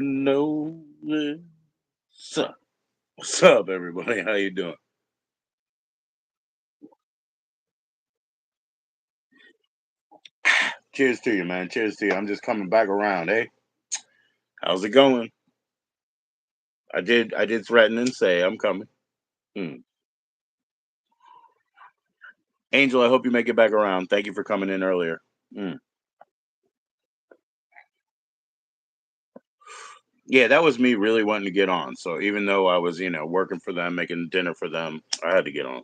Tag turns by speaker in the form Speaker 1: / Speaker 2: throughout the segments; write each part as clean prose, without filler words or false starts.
Speaker 1: know this. What's up, everybody? How you doing? Cheers to you, man. Cheers to you. I'm just coming back around. Hey, how's it going? I did threaten and say I'm coming. Hmm. Angel, I hope you make it back around. Thank you for coming in earlier. Hmm. Yeah, that was me really wanting to get on. So even though I was, working for them, making dinner for them, I had to get on.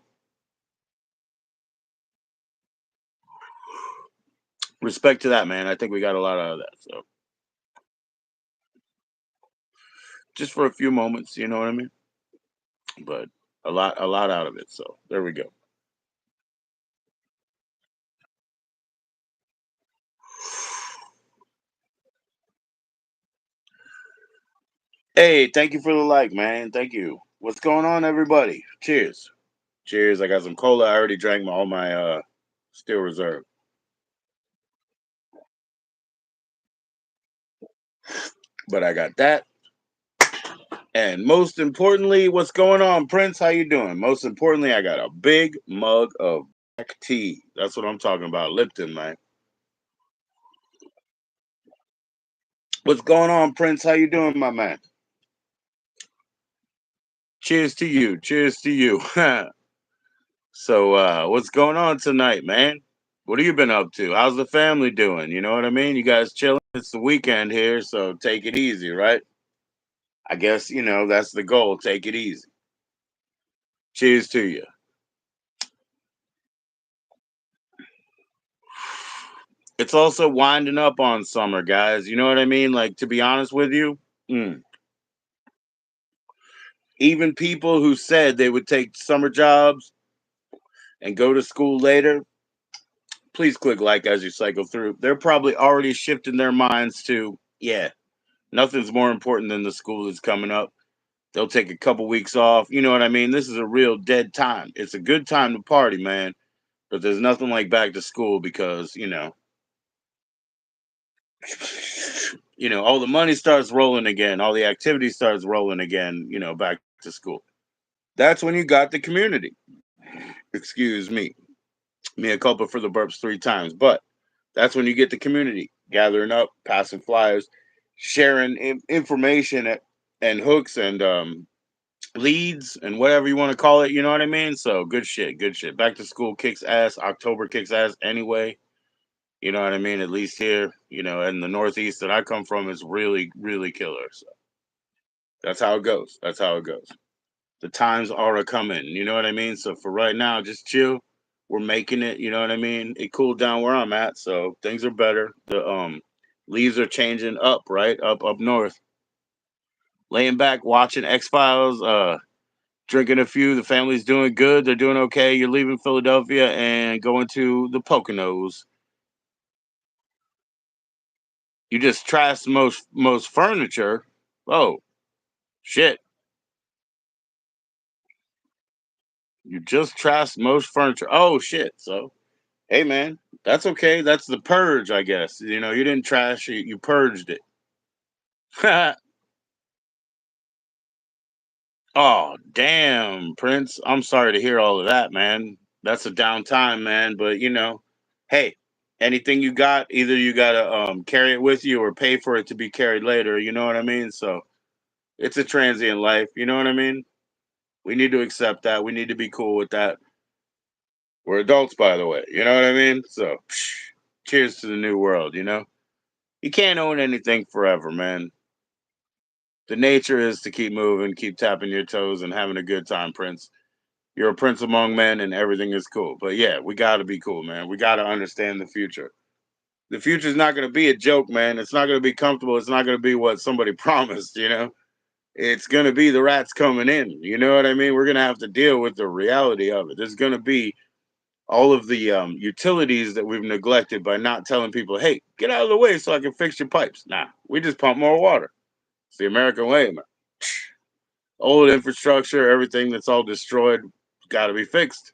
Speaker 1: Respect to that, man. I think we got a lot out of that. So just for a few moments, you know what I mean? But a lot out of it. So there we go. Hey, thank you for the like, man. Thank you. What's going on, everybody? Cheers. Cheers. I got some cola. I already drank all my Steel Reserve. But I got that. And most importantly, what's going on, Prince? How you doing? Most importantly, I got a big mug of black tea. That's what I'm talking about. Lipton, man. What's going on, Prince? How you doing, my man? Cheers to you. Cheers to you. So what's going on tonight, man? What have you been up to? How's the family doing? You know what I mean? You guys chilling? It's the weekend here, so take it easy, right? I guess, that's the goal. Take it easy. Cheers to you. It's also winding up on summer, guys. You know what I mean? Like, to be honest with you, mm, even people who said they would take summer jobs and go to school later, please click like as you cycle through. They're probably already shifting their minds to, yeah, nothing's more important than the school that's coming up. They'll take a couple weeks off. You know what I mean? This is a real dead time. It's a good time to party, man. But there's nothing like back to school because, all the money starts rolling again, all the activity starts rolling again, back to school. That's when you got the community. Excuse me. Me a culpa for the burps 3 times. But that's when you get the community gathering up, passing flyers, sharing information and hooks and leads and whatever you want to call it. You know what I mean? So good shit, good shit. Back to school kicks ass. October kicks ass anyway. You know what I mean? At least here, in the Northeast that I come from is really, really killer. So that's how it goes. That's how it goes. The times are a coming. You know what I mean? So for right now, just chill. We're making it. You know what I mean? It cooled down where I'm at, so things are better. The leaves are changing up, right? Up north. Laying back, watching X Files, drinking a few. The family's doing good. They're doing okay. You're leaving Philadelphia and going to the Poconos. You just trashed most furniture. Oh shit! You just trashed most furniture. Oh shit! So hey man, that's okay. That's the purge, I guess. You didn't trash. You purged it. Oh damn, Prince. I'm sorry to hear all of that, man. That's a down time, man. But hey, anything you got, either you gotta carry it with you or pay for it to be carried later. You know what I mean? So it's a transient life. You know what I mean? We need to accept that. We need to be cool with that. We're adults, by the way. You know what I mean? So, cheers to the new world. You can't own anything forever, man. The nature is to keep moving, keep tapping your toes, and having a good time, Prince. You're a prince among men, and everything is cool. But yeah, we got to be cool, man. We got to understand the future. The future is not going to be a joke, man. It's not going to be comfortable. It's not going to be what somebody promised, It's going to be the rats coming in. You know what I mean? We're going to have to deal with the reality of it. There's going to be all of the utilities that we've neglected by not telling people, hey, get out of the way so I can fix your pipes. Nah, we just pump more water. It's the American way, man. Old infrastructure, everything that's all destroyed, got to be fixed.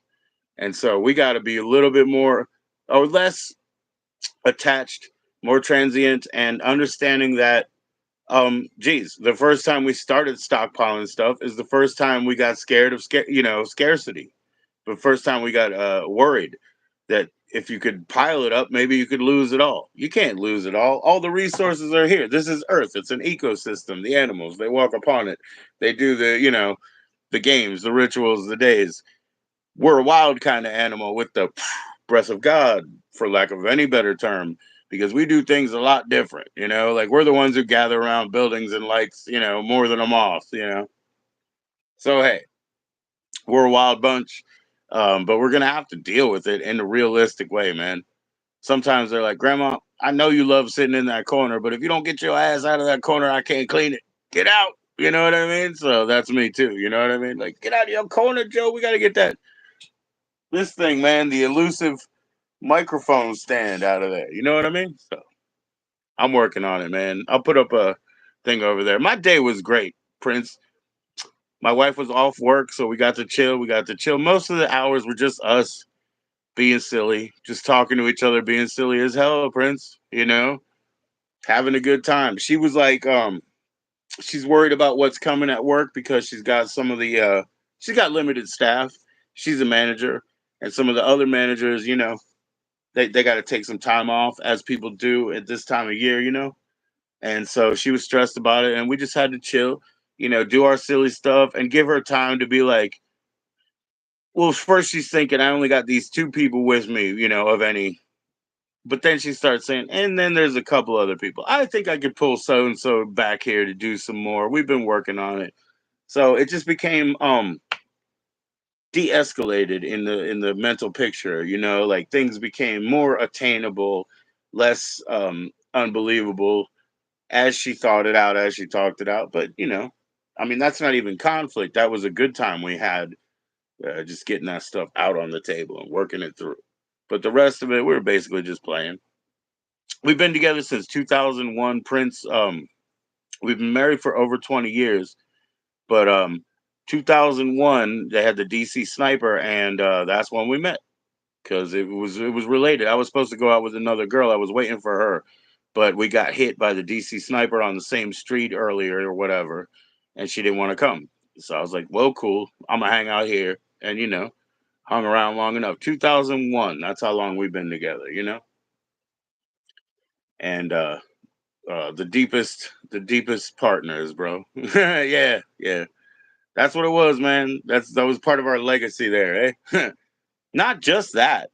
Speaker 1: And so we got to be a little bit more or less attached, more transient, and understanding that Geez, the first time we started stockpiling stuff is the first time we got scared of scarcity. The first time we got worried that if you could pile it up, maybe you could lose it all. You can't lose it all. All the resources are here. This is Earth. It's an ecosystem. The animals, they walk upon it. They do the games, the rituals, the days. We're a wild kind of animal with the breath of God, for lack of any better term, because we do things a lot different. Like we're the ones who gather around buildings and lights, more than a moth. So hey, we're a wild bunch, but we're gonna have to deal with it in a realistic way, man. Sometimes they're like, Grandma, I know you love sitting in that corner, but if you don't get your ass out of that corner, I can't clean it. Get out. You know what I mean? So that's me too. You know what I mean? Like, get out of your corner, Joe. We got to get this thing, man, the elusive microphone stand out of there. You know what I mean? So I'm working on it, man. I'll put up a thing over there. My day was great, Prince. My wife was off work, so we got to chill. We got to chill. Most of the hours were just us being silly, just talking to each other, being silly as hell, Prince. Having a good time. She was like, she's worried about what's coming at work because she's got she's got limited staff. She's a manager, and some of the other managers, they got to take some time off, as people do at this time of year. And so she was stressed about it, and we just had to chill, do our silly stuff and give her time to be like, well, first she's thinking, I only got these two people with me, of any. But then she starts saying, and then there's a couple other people. I think I could pull so and so back here to do some more. We've been working on it. So it just became de-escalated in the mental picture, like things became more attainable, less unbelievable, as she thought it out, as she talked it out. But I mean, that's not even conflict. That was a good time we had, just getting that stuff out on the table and working it through. But the rest of it, we were basically just playing. We've been together since 2001, Prince. We've been married for over 20 years, but 2001 they had the DC sniper, and that's when we met, because it was related. I was supposed to go out with another girl. I was waiting for her, but we got hit by the DC sniper on the same street earlier or whatever, and she didn't want to come. So I was like, well, cool. I'm gonna hang out here, and hung around long enough. 2001. That's how long we've been together. And the deepest partners, bro. Yeah, yeah. That's what it was, man. That was part of our legacy there, eh? Not just that,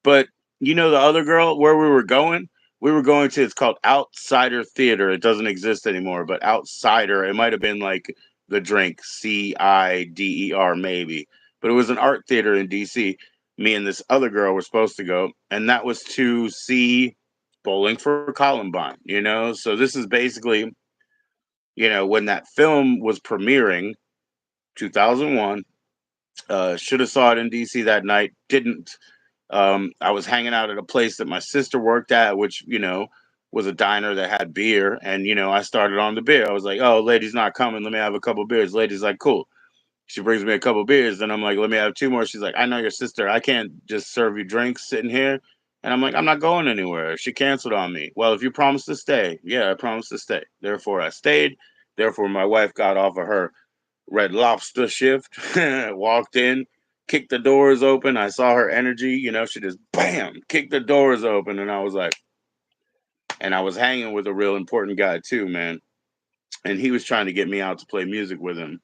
Speaker 1: but the other girl, where we were going to, it's called Outsider Theater. It doesn't exist anymore, but Outsider, it might have been like the drink, Cider, maybe. But it was an art theater in DC. Me and this other girl were supposed to go, and that was to see Bowling for Columbine. So this is basically, when that film was premiering, 2001. Should have saw it in DC that night. Didn't. I was hanging out at a place that my sister worked at, which was a diner that had beer, and I started on the beer. I was like, "Oh, lady's not coming. Let me have a couple beers." Lady's like, "Cool." She brings me a couple beers, and I'm like, "Let me have two more." She's like, "I know your sister. I can't just serve you drinks sitting here." And I'm like, "I'm not going anywhere." She canceled on me. Well, if you promise to stay, yeah, I promised to stay. Therefore, I stayed. Therefore, my wife got off of her Red Lobster shift, walked in, kicked the doors open. I saw her energy, she just bam, kicked the doors open. And I was like, and I was hanging with a real important guy too, man. And he was trying to get me out to play music with him.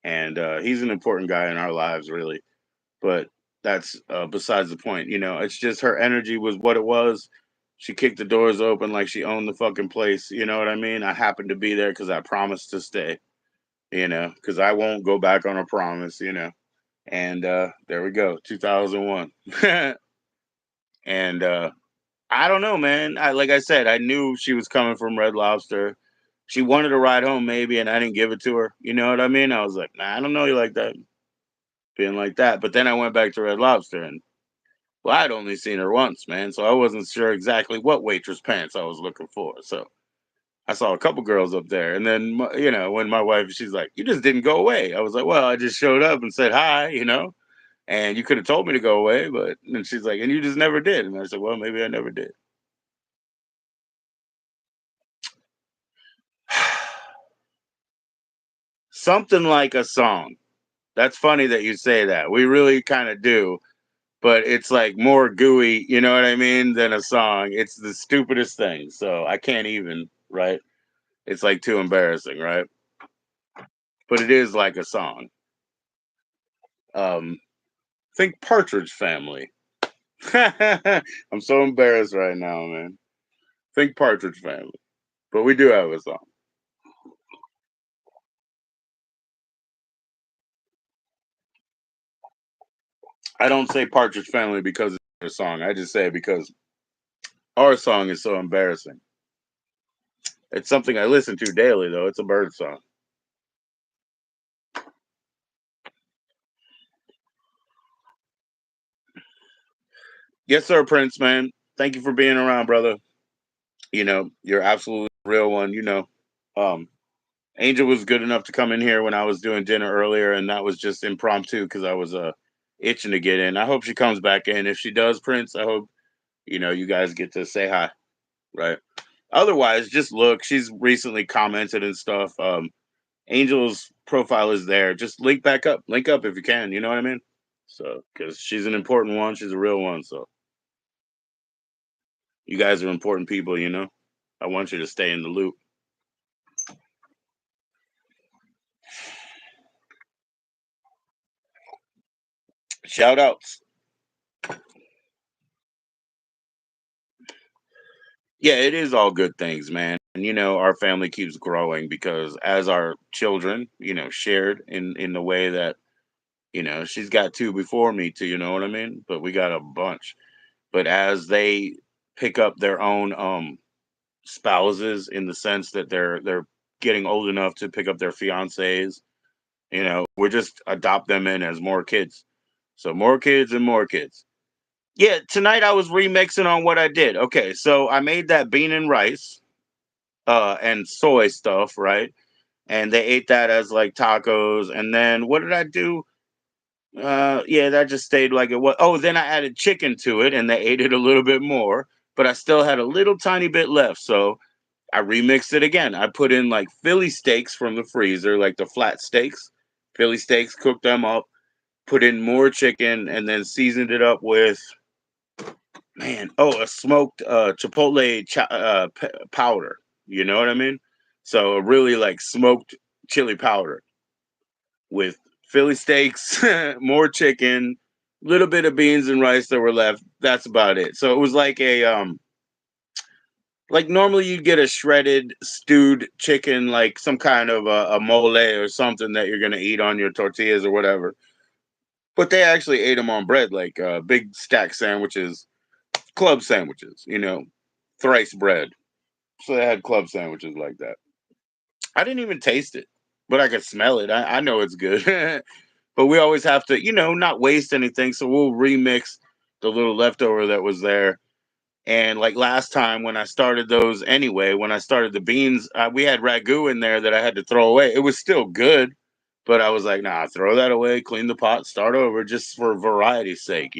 Speaker 1: And he's an important guy in our lives, really. But that's besides the point. It's just her energy was what it was. She kicked the doors open like she owned the fucking place. You know what I mean? I happened to be there because I promised to stay, because I won't go back on a promise. And there we go, 2001. And I don't know, man. Like I said, I knew she was coming from Red Lobster. She wanted a ride home, maybe, and I didn't give it to her. You know what I mean? I was like, nah, I don't know you like that, being like that. But then I went back to Red Lobster, and well, I'd only seen her once, man, so I wasn't sure exactly what waitress pants I was looking for. So I saw a couple girls up there, and then when my wife, she's like, "You just didn't go away." I was like, "Well, I just showed up and said hi. And you could have told me to go away, but," and she's like, "And you just never did." And I said, "Well, maybe I never did." something like a song. That's funny that you say that. We really kind of do, but it's like more gooey, you know what I mean, than a song. It's the stupidest thing. So I can't even, right? It's like too embarrassing, right? But it is like a song. Um, think Partridge Family. I'm so embarrassed right now, man. Think Partridge Family. But we do have a song. I don't say Partridge Family because it's a song. I just say it because our song is so embarrassing. It's something I listen to daily, though. It's a bird song. Yes, sir, Prince, man. Thank you for being around, brother. You're absolutely a real one. Um, Angel was good enough to come in here when I was doing dinner earlier, and that was just impromptu because I was itching to get in. I hope she comes back in. If she does, Prince, I hope you guys get to say hi, right? Otherwise, just look. She's recently commented and stuff. Angel's profile is there. Just link up if you can. You know what I mean? So, because she's an important one, she's a real one. So, you guys are important people. I want you to stay in the loop. Shout outs. Yeah, it is all good things, man. And our family keeps growing because as our children, shared in the way that she's got two before me too. You know what I mean? But we got a bunch. But as they pick up their own spouses in the sense that they're getting old enough to pick up their fiancés, we just adopt them in as more kids. So more kids and more kids. Yeah, tonight I was remixing on what I did. Okay, so I made that bean and rice and soy stuff, right? And they ate that as like tacos. And then what did I do? Yeah, that just stayed like it was. Oh, then I added chicken to it and they ate it a little bit more, but I still had a little tiny bit left. So I remixed it again. I put in like Philly steaks from the freezer, like the flat steaks, Philly steaks, cooked them up, put in more chicken, and then seasoned it up with, man, a smoked chipotle powder. You know what I mean? So a really like smoked chili powder with Philly steaks, more chicken, little bit of beans and rice that were left. That's about it. So it was like like normally you'd get a shredded stewed chicken, like some kind of a mole or something that you're gonna eat on your tortillas or whatever. But they actually ate them on bread, like big stack sandwiches, club sandwiches, thrice bread. So they had club sandwiches like that. I didn't even taste it, but I could smell it. I know it's good. But we always have to, not waste anything. So we'll remix the little leftover that was there. And like last time when I started those anyway, when I started the beans, we had ragu in there that I had to throw away. It was still good, but I was like, nah, throw that away, clean the pot, start over just for variety's sake.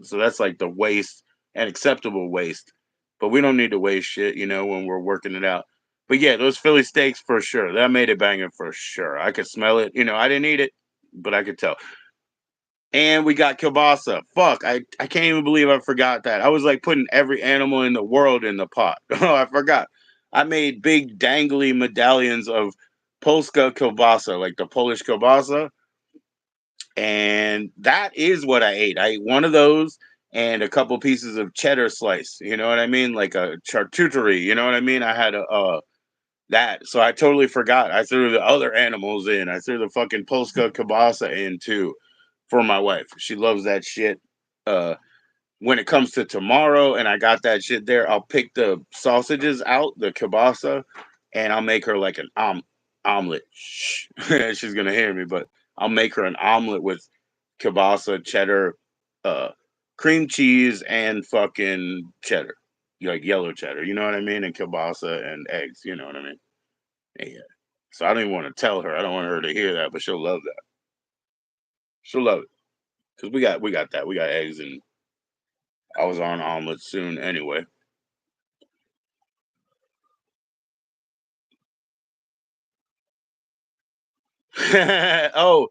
Speaker 1: So that's like the waste and acceptable waste. But we don't need to waste shit, when we're working it out. But yeah, those Philly steaks for sure. That made it banging for sure. I could smell it. I didn't eat it, but I could tell. And we got kielbasa. Fuck, I can't even believe I forgot that. I was like putting every animal in the world in the pot. Oh, I forgot. I made big dangly medallions of Polska kielbasa, like the Polish kielbasa, and that is what I ate. I ate one of those and a couple pieces of cheddar slice. You know what I mean? Like a charcuterie. You know what I mean? I had a that. So I totally forgot. I threw the other animals in. I threw the fucking Polska kielbasa in too for my wife. She loves that shit. Uh, when it comes to tomorrow and I got that shit there, I'll pick the sausages out, the kielbasa, and I'll make her like an omelet. Shh. She's gonna hear me, but I'll make her an omelet with kielbasa, cheddar, uh, cream cheese, and fucking cheddar, like yellow cheddar. You know what I mean? And kielbasa and eggs. You know what I mean? Yeah. So I don't even want to tell her. I don't want her to hear that, but she'll love that. She'll love it because we got that. We got eggs, and I was on omelet soon anyway. Oh,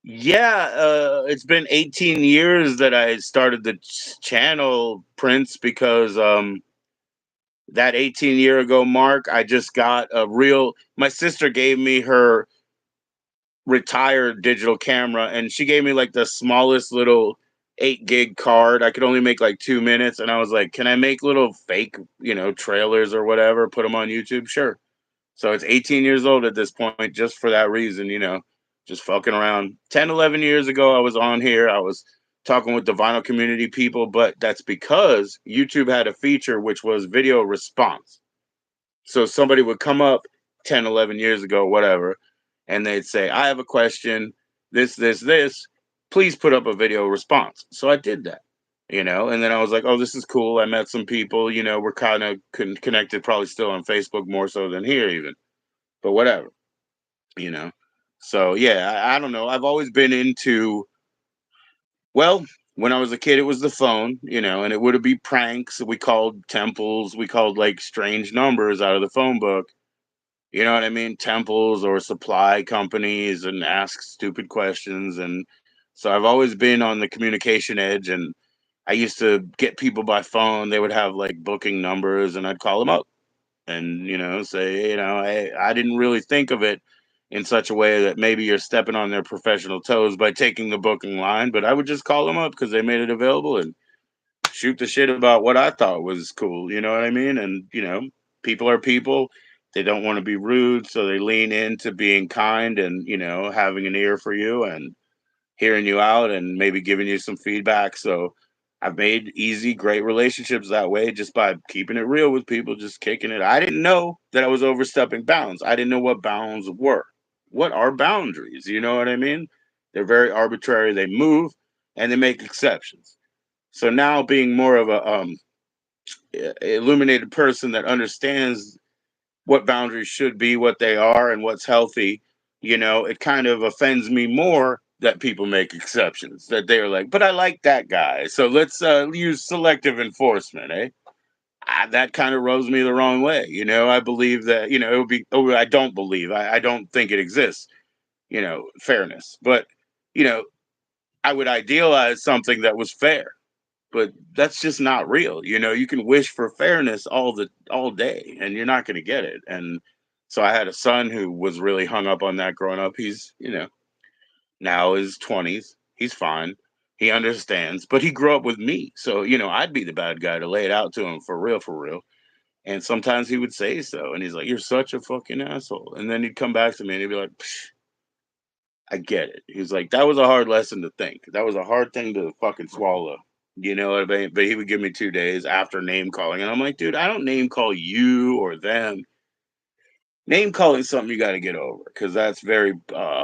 Speaker 1: yeah, it's been 18 years that I started the channel, Prince, because that 18-year ago mark, I just got a real my sister gave me her retired digital camera, and she gave me like the smallest little 8 gig card. I could only make like 2 minutes, and I was like, "Can I make little fake, trailers or whatever? Put them on YouTube?" Sure. So it's 18 years old at this point, just for that reason, just fucking around. 10, 11 years ago, I was on here. I was talking with the vinyl community people, but that's because YouTube had a feature which was video response. So somebody would come up 10, 11 years ago, whatever, and they'd say, I have a question, this. Please put up a video response. So I did that, and then I was like, oh, this is cool. I met some people, we're kind of connected, probably still on Facebook more so than here, even, but whatever, you know. So yeah, I don't know. I've always been into, well, when I was a kid, it was the phone, and it would be pranks. We called temples, we called like strange numbers out of the phone book. You know what I mean? Temples or supply companies and ask stupid questions. And so I've always been on the communication edge. And I used to get people by phone. They would have like booking numbers, and I'd call them up and, say, I didn't really think of it in such a way that maybe you're stepping on their professional toes by taking the booking line, but I would just call them up because they made it available and shoot the shit about what I thought was cool. You know what I mean? And people are people. They don't want to be rude, so they lean into being kind and having an ear for you and hearing you out and maybe giving you some feedback. So I've made easy, great relationships that way just by keeping it real with people, just kicking it. I didn't know that I was overstepping bounds. I didn't know what bounds were. What are boundaries? You know what I mean? They're very arbitrary. They move and they make exceptions. So now being more of a illuminated person that understands what boundaries should be, what they are, and what's healthy, it kind of offends me more that people make exceptions. That they're like, but I like that guy, so let's use selective enforcement, eh? That kind of rubs me the wrong way. I believe that it would be. Oh, I don't believe. I don't think it exists. Fairness, but you know, I would idealize something that was fair, but that's just not real. You can wish for fairness all day and you're not going to get it. And so I had a son who was really hung up on that growing up. He's, now his 20s. He's fine. He understands, but he grew up with me. So, I'd be the bad guy to lay it out to him for real, for real. And sometimes he would say so. And he's like, you're such a fucking asshole. And then he'd come back to me and he'd be like, Psh, I get it. He's like, that was a hard lesson to think. That was a hard thing to fucking swallow. You know what I mean? But he would give me 2 days after name calling. And I'm like, dude, I don't name call you or them. Name calling something you got to get over because that's very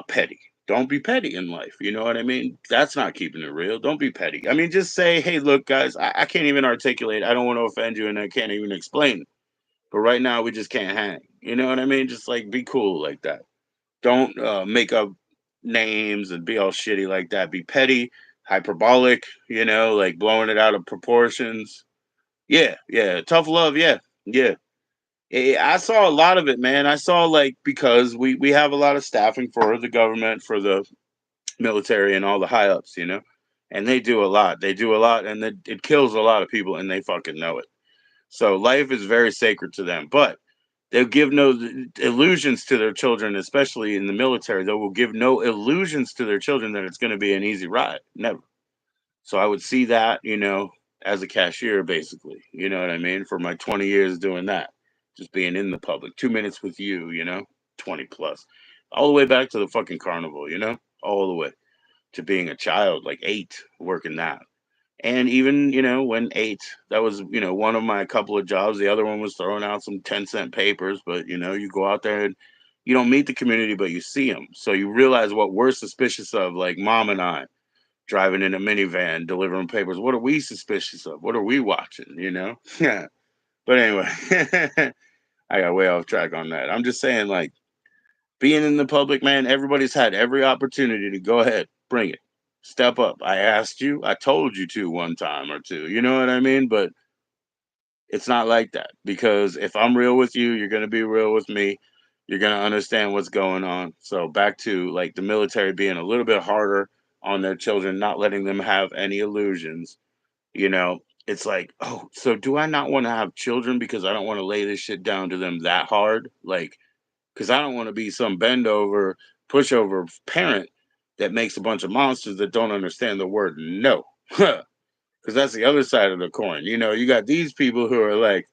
Speaker 1: petty. Don't be petty in life. You know what I mean? That's not keeping it real. Don't be petty. I mean, just say, hey, look, guys, I can't even articulate. I don't want to offend you and I can't even explain. But right now, we just can't hang. You know what I mean? Just like be cool like that. Don't make up names and be all shitty like that. Be petty, hyperbolic, like blowing it out of proportions. Yeah, yeah. Tough love, yeah. Yeah. I saw a lot of it, man. I saw like because we have a lot of staffing for the government, for the military and all the high ups, and they do a lot. They do a lot and it kills a lot of people and they fucking know it. So life is very sacred to them. But they'll give no illusions to their children, especially in the military. They will give no illusions to their children that it's going to be an easy ride. Never. So I would see that, as a cashier, basically. You know what I mean? For my 20 years doing that, just being in the public, 2 minutes with you, 20 plus, all the way back to the fucking carnival, all the way to being a child, like 8, working that. And even, when 8, that was, one of my couple of jobs. The other one was throwing out some 10-cent papers. But, you go out there and you don't meet the community, but you see them. So you realize what we're suspicious of, like mom and I driving in a minivan, delivering papers. What are we suspicious of? What are we watching, Yeah. But anyway, I got way off track on that. I'm just saying, like, being in the public, man, everybody's had every opportunity to go ahead, bring it, step up. I asked you, I told you to one time or two. You know what I mean? But it's not like that because if I'm real with you, you're going to be real with me. You're gonna understand what's going on. So back to like the military being a little bit harder on their children, not letting them have any illusions. You know, it's like, oh, so do I not want to have children because I don't want to lay this shit down to them that hard? Like, because I don't want to be some bend over, pushover parent that makes a bunch of monsters that don't understand the word no. Because that's the other side of the coin. You know, you got these people who are like,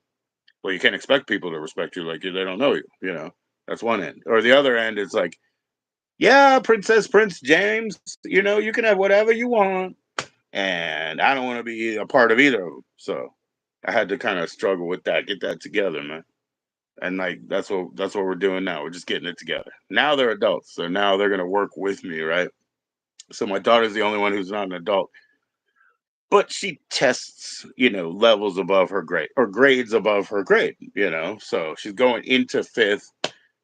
Speaker 1: well, you can't expect people to respect you like they don't know you. You know, that's one end. Or the other end is like, yeah, Princess Prince James, you know, you can have whatever you want, and I don't want to be a part of either of them. So I had to kind of struggle with that, get that together, man. And like that's what we're doing now. We're just getting it together. Now they're adults, so now they're gonna work with me, right? So my daughter's the only one who's not an adult, but she tests, levels above her grade or grades above her grade, So she's going into fifth.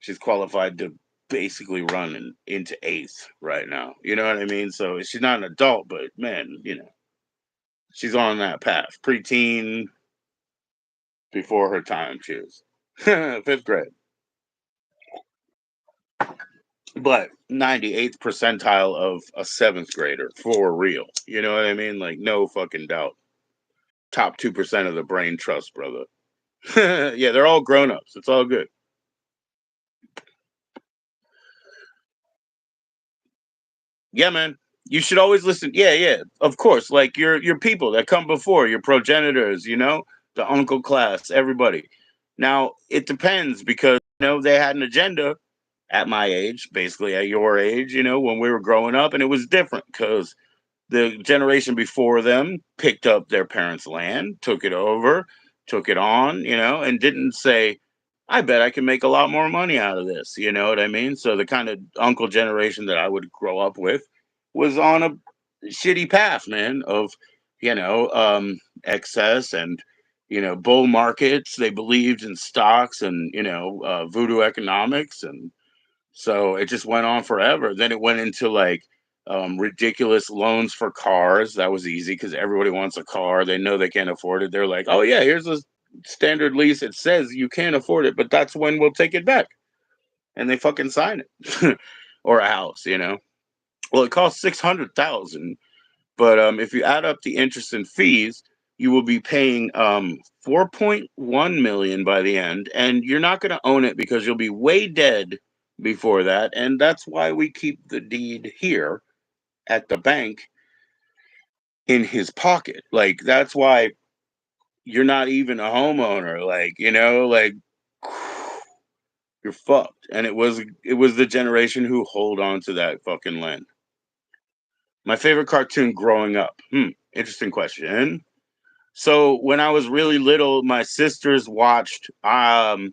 Speaker 1: She's qualified to basically run into eighth right now. You know what I mean? So she's not an adult, but man, she's on that path. Preteen before her time. She is fifth grade, but 98th percentile of a seventh grader for real. You know what I mean? Like no fucking doubt. Top 2% of the brain trust, brother. Yeah, they're all grown ups. It's all good. Yeah, man. You should always listen. Yeah, yeah. Of course. Like your people that come before, your progenitors, the uncle class, everybody. Now, it depends because they had an agenda at my age, basically at your age, when we were growing up, and it was different because the generation before them picked up their parents' land, took it over, took it on, and didn't say, I bet I can make a lot more money out of this. You know what I mean? So the kind of uncle generation that I would grow up with was on a shitty path, man, of, excess and, bull markets. They believed in stocks and, voodoo economics, and so it just went on forever. Then it went into like ridiculous loans for cars. That was easy because everybody wants a car. They know they can't afford it. They're like, oh, yeah, here's a standard lease. It says you can't afford it, but that's when we'll take it back. And they fucking sign it. Or a house. Well, it costs 600,000, but if you add up the interest and fees, you will be paying 4.1 million by the end, and you're not going to own it because you'll be way dead before that, and that's why we keep the deed here at the bank in his pocket. Like that's why you're not even a homeowner. Like like you're fucked. And it was the generation who hold on to that fucking land. My favorite cartoon growing up. Interesting question. So when I was really little, my sisters watched what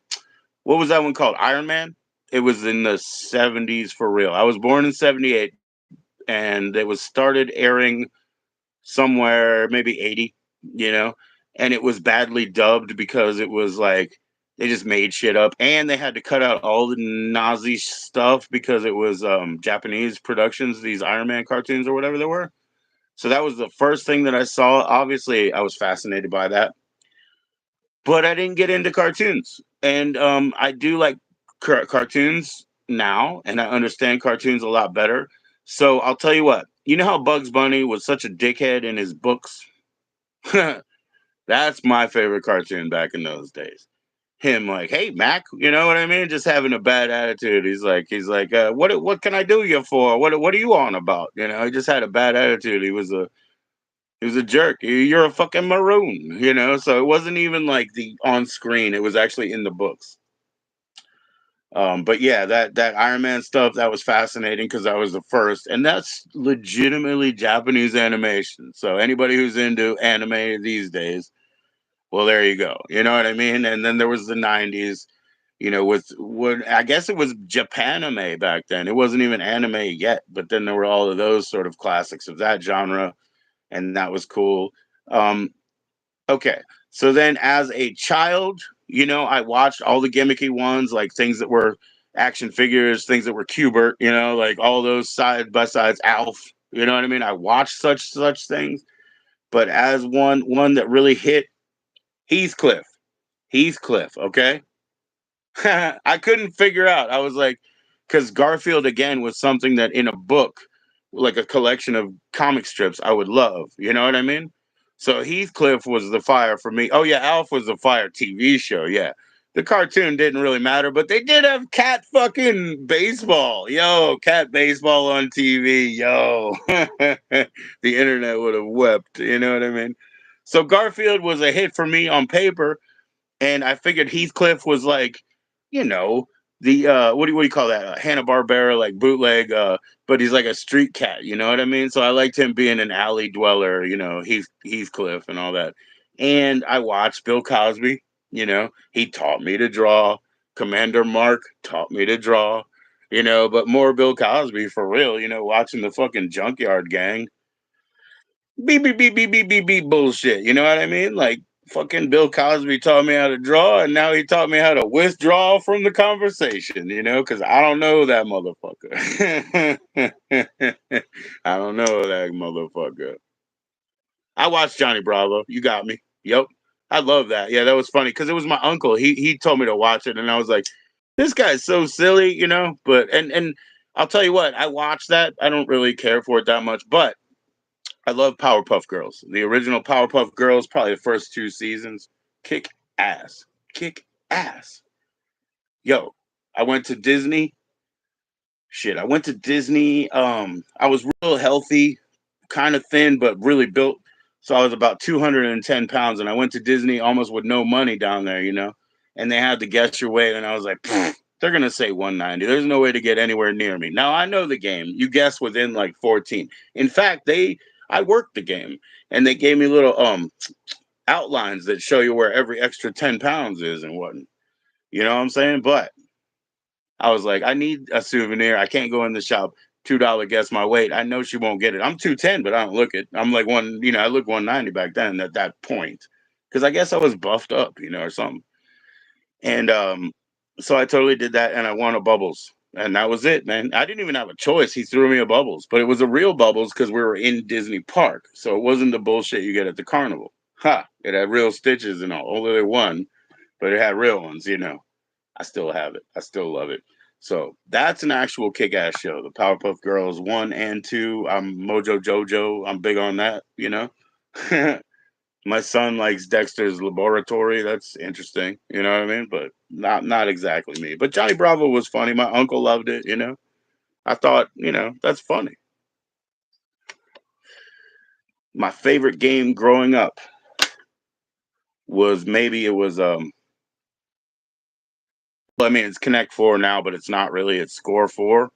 Speaker 1: was that one called? Iron Man? It was in the 70s for real. I was born in 78 and it was started airing somewhere maybe 80, you know, and it was badly dubbed because it was like they just made shit up and they had to cut out all the Nazi stuff because it was Japanese productions, these Iron Man cartoons or whatever they were. So that was the first thing that I saw. Obviously, I was fascinated by that, but I didn't get into cartoons. And I do like cartoons now, and I understand cartoons a lot better. So I'll tell you what. You know how Bugs Bunny was such a dickhead in his books? That's my favorite cartoon back in those days. Him like, hey Mac, you know what I mean? Just having a bad attitude. He's like, what can I do you for? What are you on about? He just had a bad attitude. He was a jerk. You're a fucking maroon. So it wasn't even like the on screen. It was actually in the books. But yeah, that Iron Man stuff that was fascinating because that was the first, and that's legitimately Japanese animation. So anybody who's into anime these days, well, there you go. You know what I mean? And then there was the '90s. With what I guess it was Japan anime back then. It wasn't even anime yet, but then there were all of those sort of classics of that genre, and that was cool. Um, Okay. So then as a child, I watched all the gimmicky ones, like things that were action figures, things that were Cubert, like all those side by sides, Alf, you know what I mean? I watched such things. But as one that really hit Heathcliff. Heathcliff, okay? I couldn't figure out. I was like, because Garfield again was something that in a book, like a collection of comic strips, I would love. You know what I mean? So Heathcliff was the fire for me. Oh yeah, Alf was the fire TV show. Yeah, the cartoon didn't really matter, but they did have cat fucking baseball. Yo, cat baseball on TV. Yo, the internet would have wept. You know what I mean? So Garfield was a hit for me on paper, and I figured Heathcliff was like, you know, the what do you call that? Hanna Barbera like bootleg, but he's like a street cat. You know what I mean? So I liked him being an alley dweller. Heathcliff and all that. And I watched Bill Cosby. He taught me to draw. Commander Mark taught me to draw. But more Bill Cosby for real. Watching the fucking Junkyard Gang beep beep beep beep beep beep beep bullshit. You know what I mean? Like fucking Bill Cosby taught me how to draw, and now he taught me how to withdraw from the conversation. Because I don't know that motherfucker. I don't know that motherfucker. I watched Johnny Bravo. You got me. Yep. I love that. Yeah, that was funny because it was my uncle. He told me to watch it, and I was like, this guy's so silly. But and I'll tell you what, I watched that. I don't really care for it that much, but I love Powerpuff Girls. The original Powerpuff Girls, probably the first two seasons, kick ass. Kick ass. Yo, I went to Disney. Shit, I went to Disney. I was real healthy, kind of thin, but really built. So I was about 210 pounds, and I went to Disney almost with no money down there. And they had to guess your weight, and I was like, they're gonna say 190. There's no way to get anywhere near me. Now I know the game. You guess within like 14. In fact, I worked the game, and they gave me little outlines that show you where every extra 10 pounds is and whatnot. You know what I'm saying? But I was like, I need a souvenir. I can't go in the shop. $2 guess my weight. I know she won't get it. I'm 210, but I don't look it. I'm like I look 190 back then at that point. Because I guess I was buffed up, or something. And so I totally did that, and I won a Bubbles. And that was it, man. I didn't even have a choice. He threw me a Bubbles, but it was a real Bubbles because we were in Disney Park. So it wasn't the bullshit you get at the carnival. Ha! It had real stitches and all. Only one, but it had real ones. I still have it. I still love it. So that's an actual kick-ass show. The Powerpuff Girls 1 and 2. I'm Mojo Jojo. I'm big on that. My son likes Dexter's Laboratory. That's interesting. You know what I mean? But not exactly me. But Johnny Bravo was funny. My uncle loved it. I thought, that's funny. My favorite game growing up was maybe it was well, I mean it's Connect 4 now, but it's not really, it's Score 4.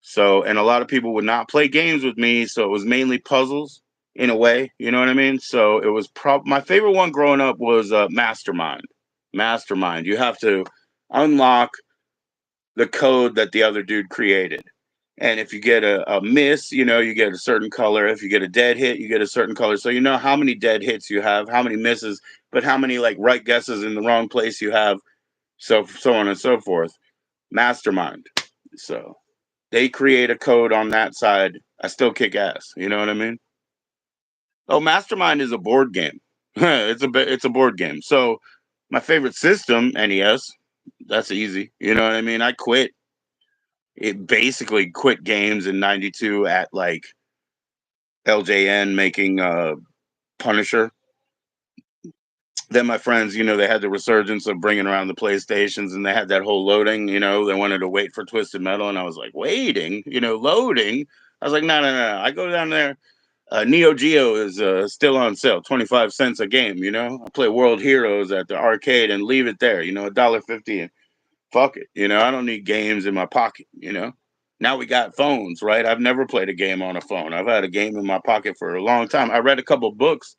Speaker 1: So, and a lot of people would not play games with me, so it was mainly puzzles in a way, you know what I mean? So it was my favorite one growing up was Mastermind. Mastermind. You have to unlock the code that the other dude created. And if you get a miss, you get a certain color. If you get a dead hit, you get a certain color. So you know how many dead hits you have, how many misses, but how many like right guesses in the wrong place you have. So on and so forth. Mastermind. So they create a code on that side. I still kick ass. You know what I mean? Oh, Mastermind is a board game. It's a board game. So my favorite system, NES. That's easy. You know what I mean? I quit. It basically quit games in '92 at like LJN making Punisher. Then my friends, they had the resurgence of bringing around the PlayStations, and they had that whole loading. They wanted to wait for Twisted Metal, and I was like, waiting, loading. I was like, no, no, no. I go down there. Neo Geo is still on sale, 25 cents a game. I play World Heroes at the arcade and leave it there. $1.50, and fuck it. I don't need games in my pocket. Now we got phones, right? I've never played a game on a phone. I've had a game in my pocket for a long time. I read a couple books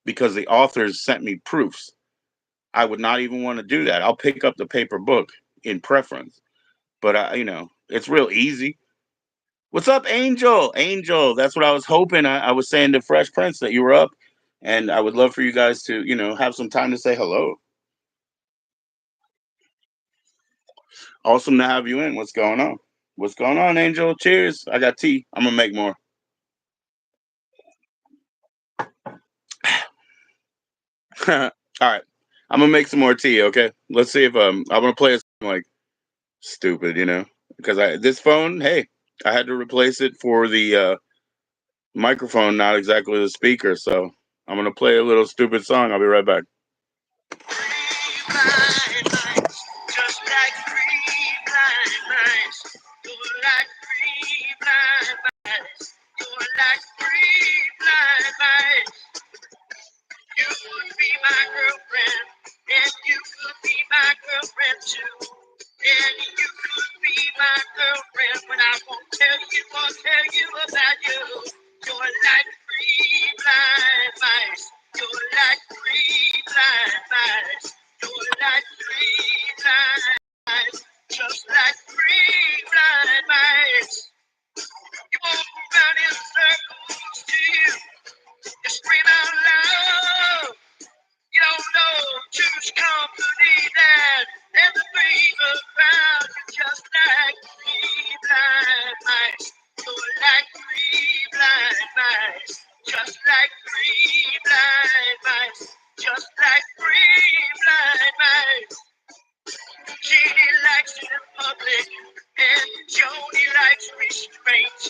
Speaker 1: because the authors sent me proofs. I would not even want to do that. I'll pick up the paper book in preference, but it's real easy. What's up, Angel? Angel, that's what I was hoping. I was saying to Fresh Prince that you were up, and I would love for you guys to, have some time to say hello. Awesome to have you in. What's going on? What's going on, Angel? Cheers. I got tea. I'm gonna make more. All right. I'm gonna make some more tea. Okay, let's see if I'm gonna play a song like stupid, because I this phone. Hey, I had to replace it for the microphone, not exactly the speaker. So I'm gonna play a little stupid song. I'll be right back. Just like three blind mice. You're like three blind mice. You're like three blind mice. You could be my girlfriend, and you could be my girlfriend too. And you could be my girlfriend, but I won't tell you about you. You're like three blind mice. You're like three blind mice. You're like three blind mice. Just like three blind mice. You walk around in circles to you. You scream out loud. You don't know whose company that and the breeze around you just like three blind mice. You're like three blind mice. Just like three blind mice. Just like three blind mice. Jeannie likes it in public, and Joni likes restraint.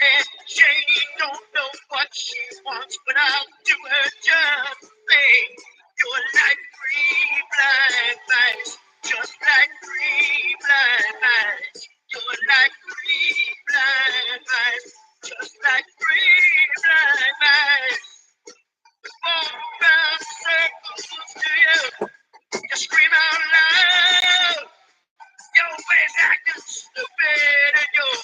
Speaker 1: And Janie don't know what she wants, but I'll do her just the same. You're like three blind mice, just like three blind mice. You're like three blind mice, just like three blind mice. Walk around circles to you, you scream out loud. Your ways acting stupid and you're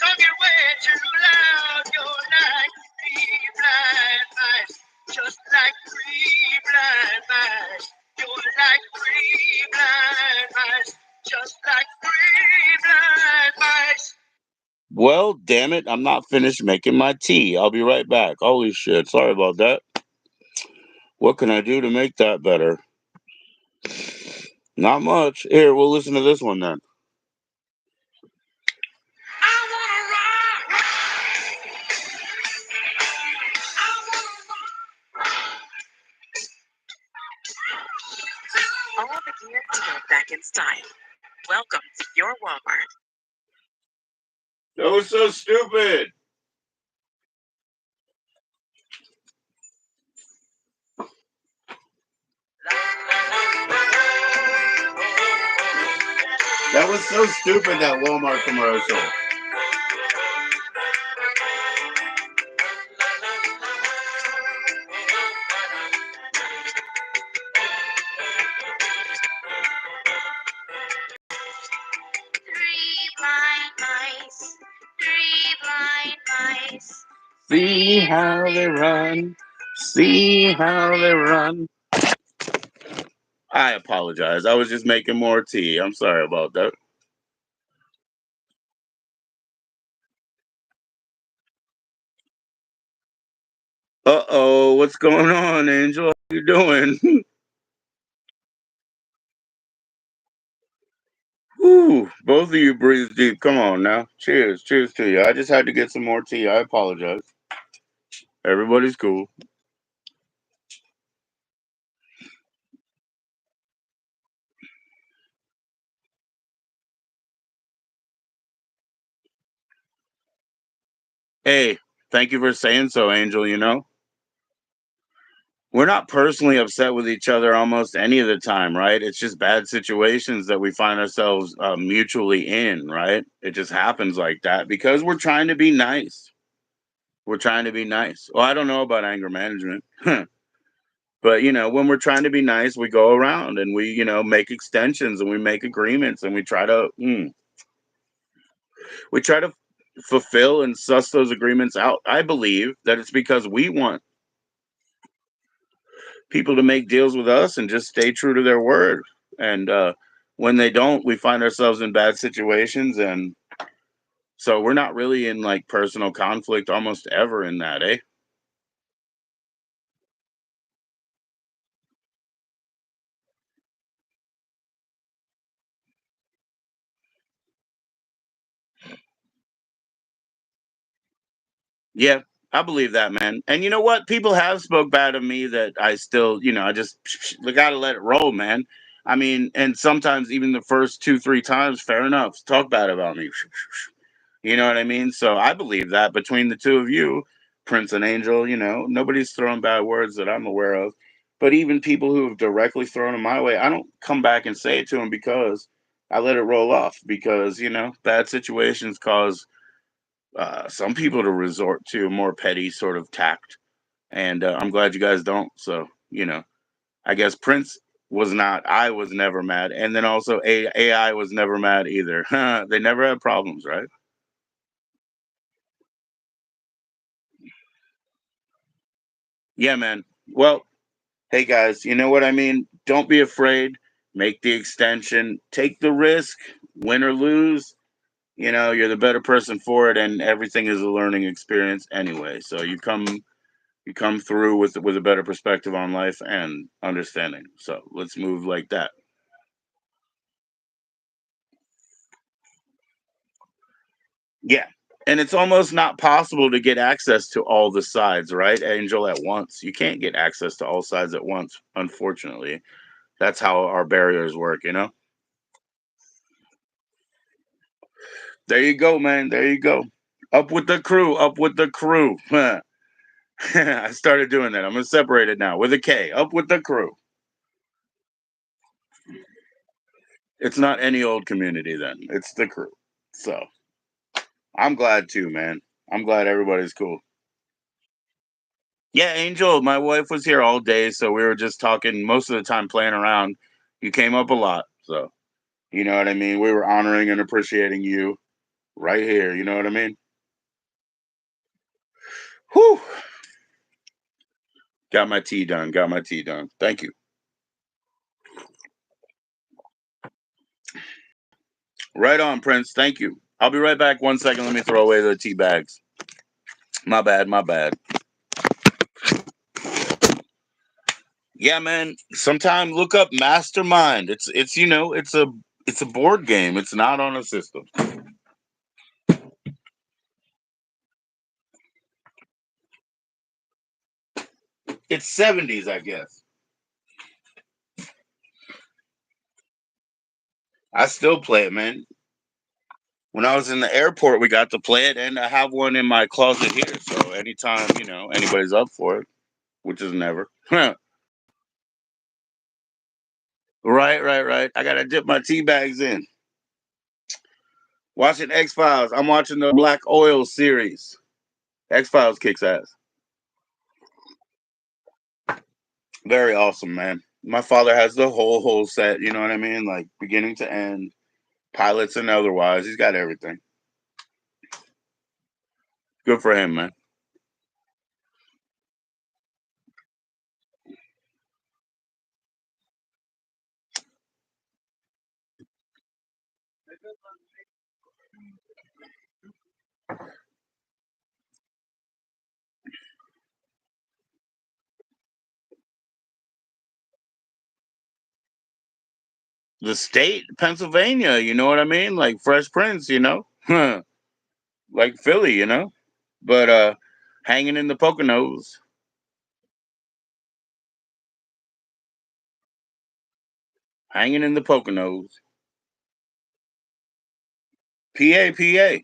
Speaker 1: talking way too loud. You're like three blind mice, just like three blind mice. You're like three blind mice, just like three blind mice. Well, damn it, I'm not finished making my tea. I'll be right back. Holy shit, sorry about that. What can I do to make that better? Not much. Here, we'll listen to this one then. All the gear to go back in style. Welcome to your Walmart. That was so stupid. That was so stupid, that Walmart commercial. Three blind mice, three blind mice. See how they run, see how they run. I apologize. I was just making more tea. I'm sorry about that. Uh-oh, what's going on, Angel? How you doing? Whew, both of you breathe deep. Come on now. Cheers. Cheers to you. I just had to get some more tea. I apologize. Everybody's cool. Hey, thank you for saying so, Angel. We're not personally upset with each other almost any of the time, right? It's just bad situations that we find ourselves mutually in, right? It just happens like that because we're trying to be nice. We're trying to be nice. Well, I don't know about anger management, but when we're trying to be nice, we go around and we, make extensions and we make agreements and we try to fulfill and suss those agreements out. I believe that it's because we want people to make deals with us and just stay true to their word. And when they don't, we find ourselves in bad situations. And so we're not really in like personal conflict almost ever in that, eh? Yeah. I believe that, man. And you know what? People have spoke bad of me that I still, I just gotta let it roll, man. I mean, and sometimes even the first two, three times, fair enough, talk bad about me. You know what I mean? So I believe that between the two of you, Prince and Angel, nobody's throwing bad words that I'm aware of. But even people who have directly thrown them my way, I don't come back and say it to them because I let it roll off because, bad situations cause some people to resort to a more petty sort of tact. And I'm glad you guys don't. So, I guess Prince was not, I was never mad. And then also AI was never mad either. They never had problems, right? Yeah, man. Well, hey guys, you know what I mean? Don't be afraid. Make the extension, take the risk, win or lose. You're the better person for it, and everything is a learning experience anyway. So you come through with a better perspective on life and understanding. So let's move like that. Yeah. And it's almost not possible to get access to all the sides, right, Angel, at once. You can't get access to all sides at once, unfortunately. That's how our barriers work. There you go, man. There you go. Up with the crew. Up with the crew. I started doing that. I'm gonna separate it now with a K. Up with the crew. It's not any old community then. It's the crew. So I'm glad too, man. I'm glad everybody's cool. Yeah, Angel, my wife was here all day, so we were just talking most of the time playing around. You came up a lot, so you know what I mean? We were honoring and appreciating you right here, you know what I mean? Whew. Got my tea done. Got my tea done. Thank you. Right on, Prince. Thank you. I'll be right back. 1 second. Let me throw away the tea bags. My bad. My bad. Yeah, man. Sometime look up Mastermind. It's a board game. It's not on a system. It's 70s, I guess. I still play it, man. When I was in the airport, we got to play it, and I have one in my closet here. So anytime anybody's up for it, which is never. Right, right, right. I gotta dip my tea bags in. Watching X Files. I'm watching the Black Oil series. X Files kicks ass. Very awesome, man. My father has the whole set. You know what I mean? Like beginning to end, pilots and otherwise. He's got everything. Good for him, man. The state, Pennsylvania. You know what I mean? Like Fresh Prince. Like Philly. But hanging in the Poconos, hanging in the Poconos. PA, PA.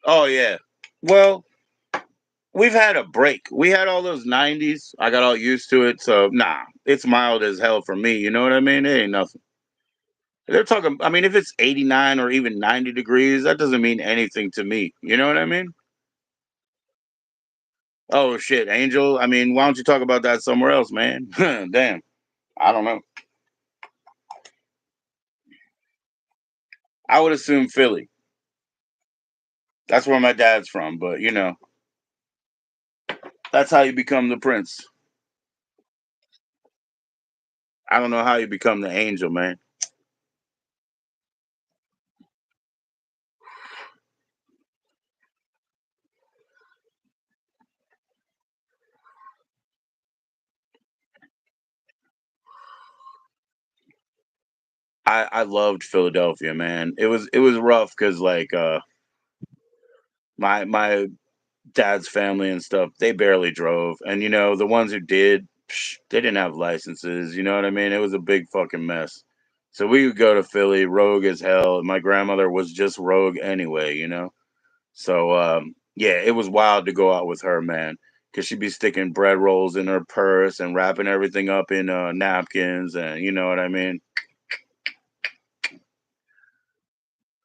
Speaker 1: Oh yeah. Well, we've had a break. We had all those '90s. I got all used to it. So nah, it's mild as hell for me. You know what I mean? It ain't nothing. They're talking. I mean, if it's 89 or even 90 degrees, that doesn't mean anything to me. You know what I mean? Oh shit, Angel. I mean, why don't you talk about that somewhere else, man? Damn. I don't know. I would assume Philly. That's where my dad's from. But that's how you become the prince. I don't know how you become the angel, man. I loved Philadelphia, man. It was rough because like my dad's family and stuff, they barely drove, and the ones who did, they didn't have licenses. You know what I mean? It was a big fucking mess. So we would go to Philly, rogue as hell. And my grandmother was just rogue anyway. So yeah, it was wild to go out with her, man, because she'd be sticking bread rolls in her purse and wrapping everything up in napkins, and you know what I mean.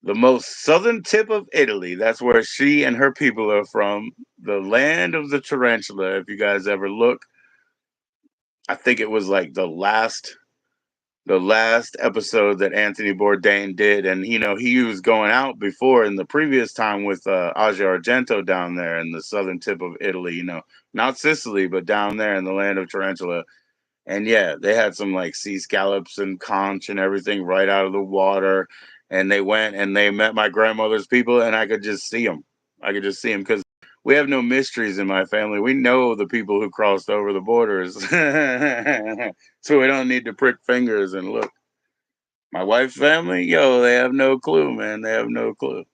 Speaker 1: The most southern tip of Italy. That's where she and her people are from. The land of the tarantula. If you guys ever look, I think it was like the last episode that Anthony Bourdain did, and he was going out before in the previous time with Asia Argento down there in the southern tip of Italy. Not Sicily, but down there in the land of tarantula. And yeah, they had some like sea scallops and conch and everything right out of the water. And they went and they met my grandmother's people, and I could just see them. I could just see them because we have no mysteries in my family. We know the people who crossed over the borders. So we don't need to prick fingers and look. My wife's family, yo, they have no clue, man. They have no clue.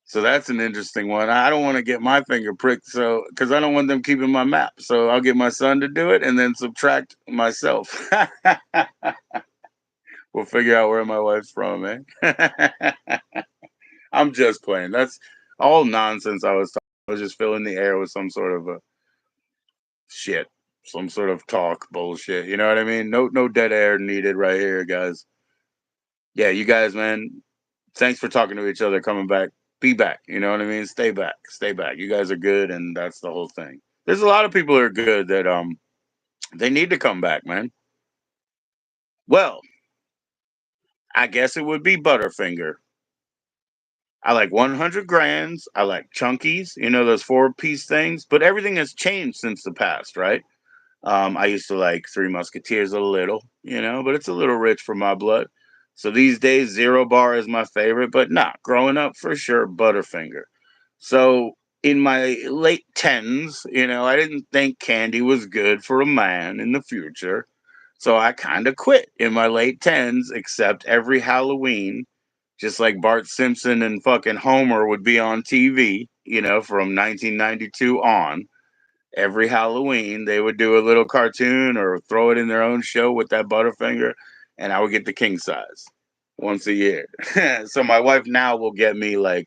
Speaker 1: So that's an interesting one. I don't want to get my finger pricked, so because I don't want them keeping my map. So I'll get my son to do it and then subtract myself. We'll figure out where my wife's from, man. I'm just playing. That's all nonsense. I was just filling the air with some sort of a shit, some sort of talk bullshit. You know what I mean? No dead air needed right here, guys. Yeah, you guys, man. Thanks for talking to each other, coming back. Be back. You know what I mean? Stay back. Stay back. You guys are good, and that's the whole thing. There's a lot of people who are good that they need to come back, man. Well, I guess it would be Butterfinger. I like 100 grands. I like chunkies. Those 4-piece things. But everything has changed since the past, right? I used to like Three Musketeers a little, but it's a little rich for my blood. So these days, Zero Bar is my favorite, but not growing up for sure, Butterfinger. So in my late tens, I didn't think candy was good for a man in the future. So I kind of quit in my late tens, except every Halloween, just like Bart Simpson and fucking Homer would be on TV, from 1992 on. Every Halloween, they would do a little cartoon or throw it in their own show with that Butterfinger, and I would get the king size once a year. So my wife now will get me like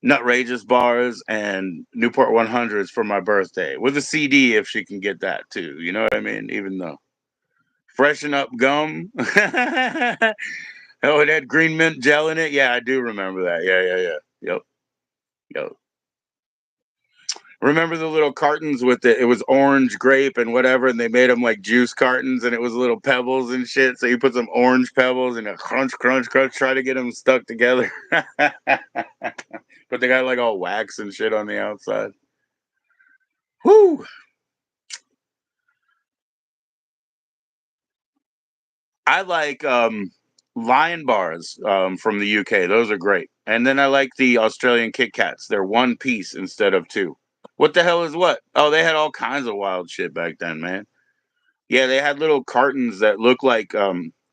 Speaker 1: Nutrageous bars and Newport 100s for my birthday with a CD if she can get that too. You know what I mean? Even though freshen up gum. Oh, it had green mint gel in it. Yeah, I do remember that. Yeah. Yep. Yep. Remember the little cartons with it was orange grape and whatever, and they made them like juice cartons, and it was little pebbles and shit. So you put some orange pebbles and a crunch, crunch, crunch, try to get them stuck together. But they got like all wax and shit on the outside. Whoo! I like Lion bars from the UK. Those are great. And then I like the Australian Kit Kats. They're one piece instead of two. What the hell is what? Oh, they had all kinds of wild shit back then, man. Yeah, they had little cartons that looked like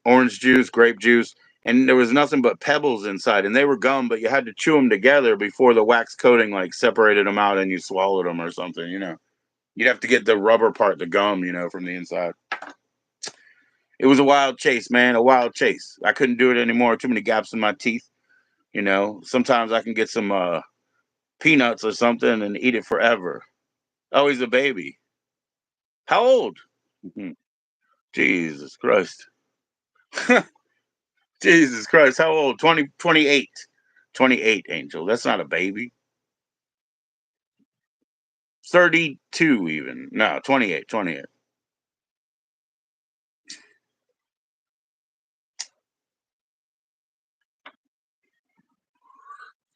Speaker 1: orange juice, grape juice, and there was nothing but pebbles inside. And they were gum, but you had to chew them together before the wax coating like separated them out and you swallowed them or something. You'd have to get the rubber part, the gum, from the inside. It was a wild chase, man, a wild chase. I couldn't do it anymore. Too many gaps in my teeth. Sometimes I can get some peanuts or something and eat it forever. Oh, he's a baby. How old? Mhm. Jesus Christ. Jesus Christ. How old? 20, 28. 28, Angel. That's not a baby. 32 even. No, 28, 28.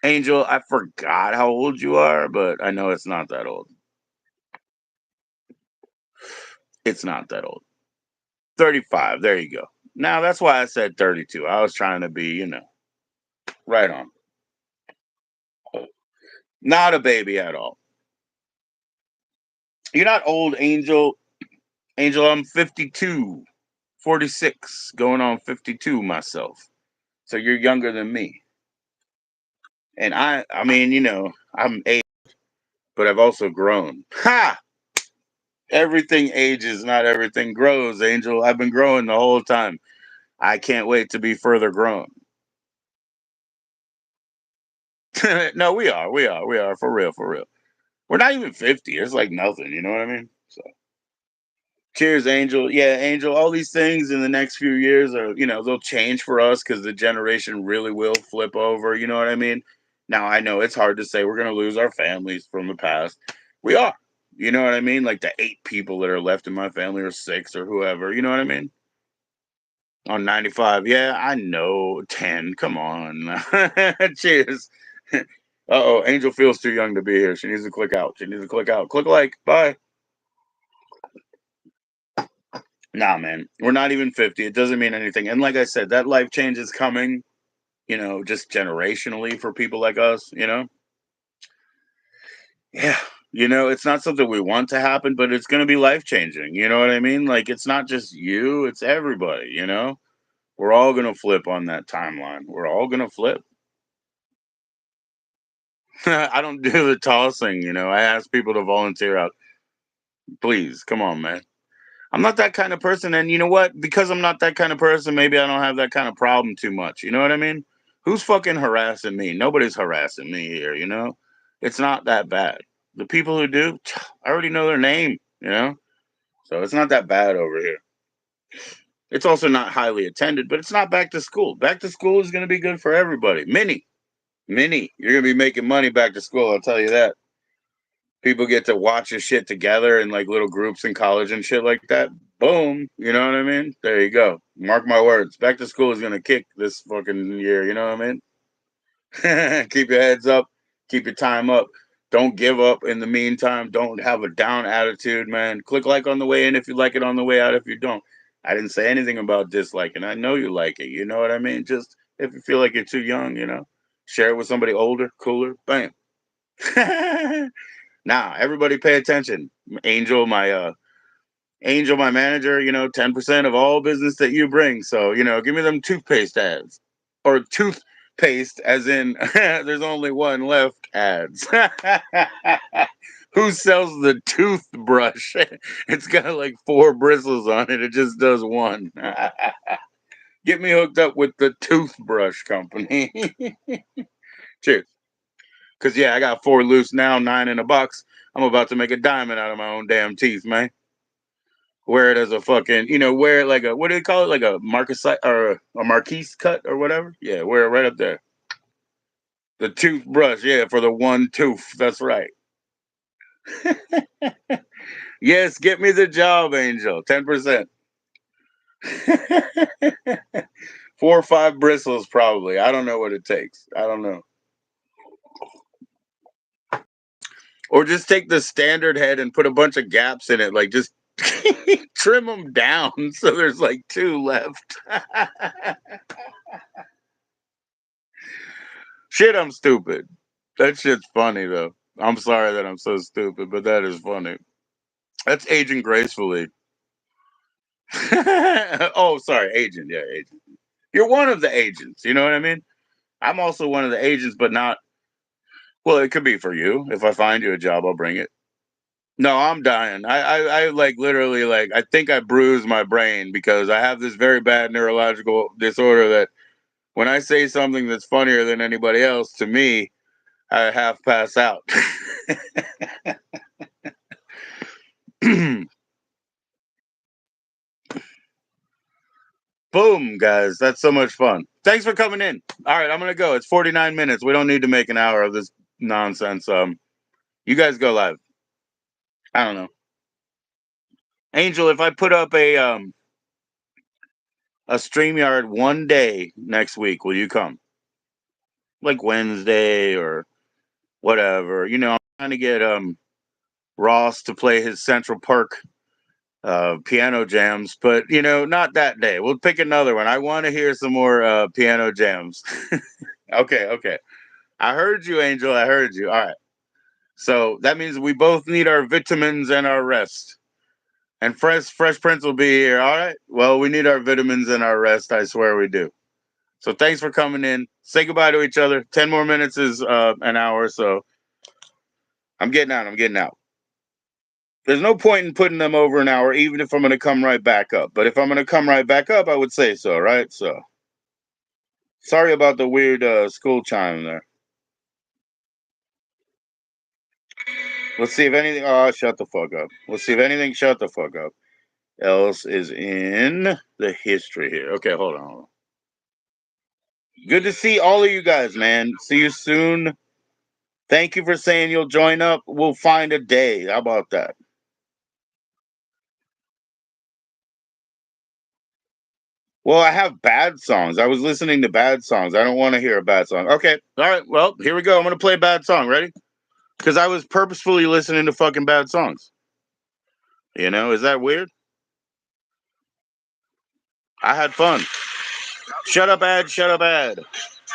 Speaker 1: Angel, I forgot how old you are, but I know it's not that old. It's not that old. 35. There you go. Now that's why I said 32. I was trying to be, right on. Not a baby at all. You're not old, Angel. Angel, I'm 52. 46, going on 52 myself. So you're younger than me. And I mean, I'm 8, but I've also grown. Ha! Everything ages, not everything grows, Angel. I've been growing the whole time. I can't wait to be further grown. No, we are for real, for real. We're not even 50. It's like nothing. You know what I mean? So, cheers, Angel. Yeah, Angel. All these things in the next few years are, they'll change for us because the generation really will flip over. You know what I mean? Now I know it's hard to say we're gonna lose our families from the past. We are. You know what I mean? Like the 8 people that are left in my family, or 6, or whoever. You know what I mean? On 95. Yeah, I know. 10. Come on. Cheers. Uh-oh, Angel feels too young to be here. She needs to click out. She needs to click out. Click like. Bye. Nah, man. We're not even 50. It doesn't mean anything. And like I said, that life change is coming, just generationally for people like us, Yeah. It's not something we want to happen, but it's going to be life changing. You know what I mean? Like, it's not just you, it's everybody. We're all going to flip on that timeline. We're all going to flip. I don't do the tossing. I ask people to volunteer out. Please, come on, man. I'm not that kind of person. And you know what? Because I'm not that kind of person, maybe I don't have that kind of problem too much. You know what I mean? Who's fucking harassing me? Nobody's harassing me here. It's not that bad. The people who do, I already know their name. So it's not that bad over here. It's also not highly attended, but it's not back to school. Back to school is going to be good for everybody. Mini, you're going to be making money back to school. I'll tell you that. People get to watch this shit together in like little groups in college and shit like that. Boom. You know what I mean? There you go. Mark my words. Back to school is going to kick this fucking year. You know what I mean? Keep your heads up. Keep your time up. Don't give up in the meantime. Don't have a down attitude, man. Click like on the way in if you like it, on the way out if you don't. I didn't say anything about disliking. I know you like it. You know what I mean? Just if you feel like you're too young, share it with somebody older, cooler. Bam. Now, everybody pay attention. Angel, my manager, 10% of all business that you bring. So, give me them toothpaste ads. Or toothpaste as in there's only one left ads. Who sells the toothbrush? It's got like 4 bristles on it. It just does one. Get me hooked up with the toothbrush company. Cheers. Cause yeah, I got 4 loose now, 9 in a box. I'm about to make a diamond out of my own damn teeth, man. Wear it as a fucking, wear it like a, what do they call it? Like a Marcus or a Marquise cut or whatever. Yeah, wear it right up there. The toothbrush, yeah, for the one tooth. That's right. Yes, get me the job, Angel. 10%. 4 or 5 bristles, probably. I don't know what it takes. I don't know. Or just take the standard head and put a bunch of gaps in it. Like, just trim them down so there's like 2 left. Shit, I'm stupid. That shit's funny, though. I'm sorry that I'm so stupid, but that is funny. That's aging gracefully. Oh, sorry, agent. Yeah, agent. You're one of the agents. You know what I mean? I'm also one of the agents, but not. Well, it could be for you. If I find you a job, I'll bring it. No, I'm dying. I like literally like I think I bruised my brain because I have this very bad neurological disorder that when I say something that's funnier than anybody else, to me, I half pass out. Boom, guys. That's so much fun. Thanks for coming in. All right, I'm gonna go. It's 49 minutes. We don't need to make an hour of this nonsense. You guys go live. I don't know. Angel, if I put up a StreamYard one day next week, will you come? Like Wednesday or whatever. I'm trying to get Ross to play his Central Park piano jams, but not that day. We'll pick another one. I want to hear some more piano jams. Okay. I heard you, Angel. I heard you. All right. So that means we both need our vitamins and our rest. And Fresh Prince will be here. All right. Well, we need our vitamins and our rest. I swear we do. So thanks for coming in. Say goodbye to each other. 10 more minutes is an hour. So I'm getting out. I'm getting out. There's no point in putting them over an hour, even if I'm going to come right back up. But if I'm going to come right back up, I would say so, right? So sorry about the weird school chime there. Let's see if anything. Oh, shut the fuck up. Let's see if anything. Shut the fuck up. Else is in the history here. Okay, hold on. Good to see all of you guys, man. See you soon. Thank you for saying you'll join up. We'll find a day. How about that? Well, I have bad songs. I was listening to bad songs. I don't want to hear a bad song. Okay. All right. Well, here we go. I'm going to play a bad song. Ready? Because I was purposefully listening to fucking bad songs. Is that weird? I had fun. Shut up, ad. Shut up, ad.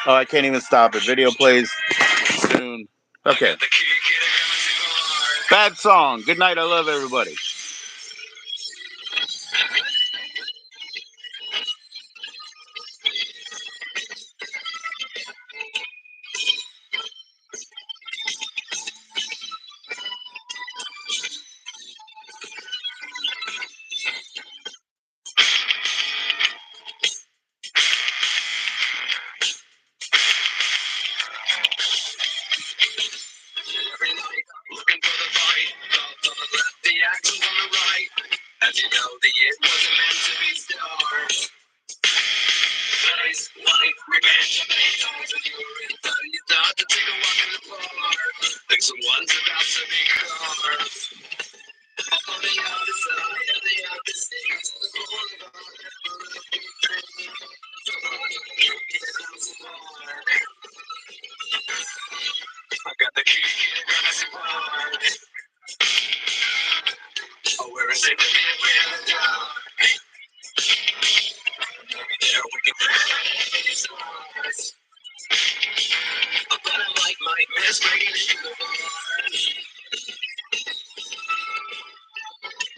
Speaker 1: Oh, I can't even stop it. Video plays soon. Okay. Bad song. Good night. I love everybody. Looking for the fight, thoughts on the left, the actions on the right. As you know, the it wasn't meant to be stars. Nice, white, revenge of the times when you were in town. You thought to take a walk in the park. Think someone's about to be carved. On the other side of the other state, the I got the key to the grassy park. Oh, where is it to be a dark? Maybe there we can find stars. But I like my best breaking into the bars.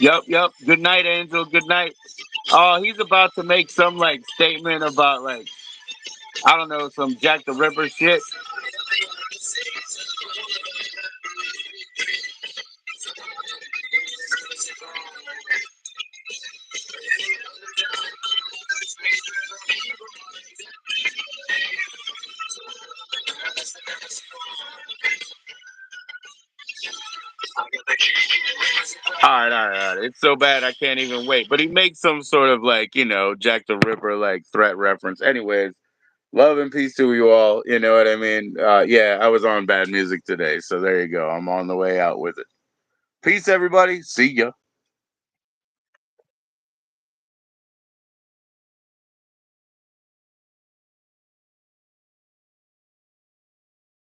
Speaker 1: Yep. Good night, Angel. Good night. Oh, he's about to make some like statement about like I don't know, some Jack the Ripper shit. All right. It's so bad I can't even wait. But he makes some sort of like, Jack the Ripper like threat reference. Anyways, love and peace to you all. You know what I mean? Yeah, I was on bad music today. So there you go. I'm on the way out with it. Peace, everybody. See ya.